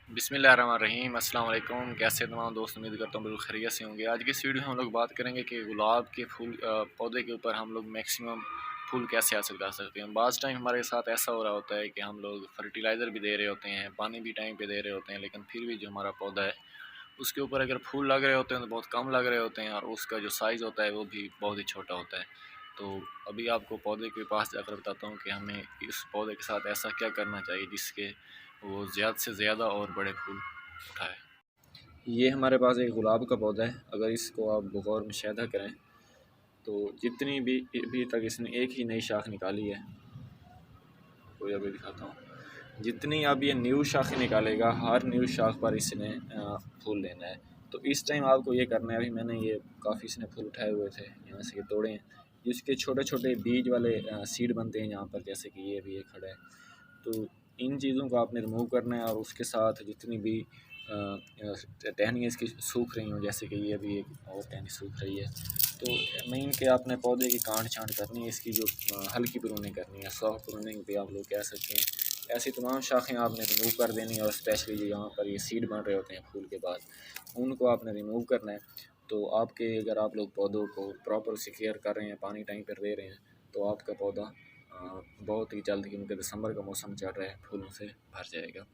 बिस्मिल्लाहिर्रहमानिर्रहीम अस्सलाम वालेकुम। कैसे तमाम दोस्त, उम्मीद करता हूँ बिल्कुल खैरियत से होंगे। आज की इस वीडियो में हम लोग बात करेंगे कि गुलाब के फूल पौधे के ऊपर हम लोग मैक्सिमम फूल कैसे हासिल कर सकते हैं। बाज़ टाइम हमारे साथ ऐसा हो रहा होता है कि हम लोग फर्टिलाइज़र भी दे रहे होते हैं, पानी भी टाइम पे दे रहे होते हैं, लेकिन फिर भी जो हमारा पौधा है उसके ऊपर अगर फूल लग रहे होते हैं तो बहुत कम लग रहे होते हैं और उसका जो साइज़ होता है वो भी बहुत ही छोटा होता है। तो अभी आपको पौधे के पास जाकर बताता हूँ कि हमें इस पौधे के साथ ऐसा क्या करना चाहिए जिसके वो ज़्यादा से ज़्यादा और बड़े फूल उठाए। ये हमारे पास एक गुलाब का पौधा है। अगर इसको आप बगौर मुशाहिदा करें तो जितनी भी अभी तक इसने एक ही नई शाख निकाली है, कोई अभी दिखाता हूँ। जितनी अब ये न्यू शाख निकालेगा, हर न्यू शाख पर इसने फूल लेना है। तो इस टाइम आपको ये करना है, अभी मैंने ये काफ़ी इसने फूल उठाए हुए थे, यहाँ से ये तोड़े हैं। जिसके छोटे छोटे बीज वाले सीड बनते हैं यहाँ पर, जैसे कि ये भी ये खड़ा है। तो इन चीज़ों को आपने रिमूव करना है और उसके साथ जितनी भी टहनियाँ इसकी सूख रही हूँ, जैसे कि ये अभी एक और टहनी सूख रही है, तो मेन के आपने पौधे की काट छांट करनी है। इसकी जो हल्की प्रूनिंग करनी है, सॉफ्ट प्रूनिंग भी आप लोग कह सकते हैं। ऐसी तमाम शाखें आपने रिमूव कर देनी है और स्पेशली जो यहाँ पर ये सीड बन रहे होते हैं फूल के बाद, उनको आपने रिमूव करना है। तो आपके अगर आप लोग पौधों को प्रॉपर से केयर कर रहे हैं, पानी टाइम पर दे रहे हैं, तो आपका पौधा बहुत ही जल्द, क्योंकि दिसंबर का मौसम चल रहा है, फूलों से भर जाएगा।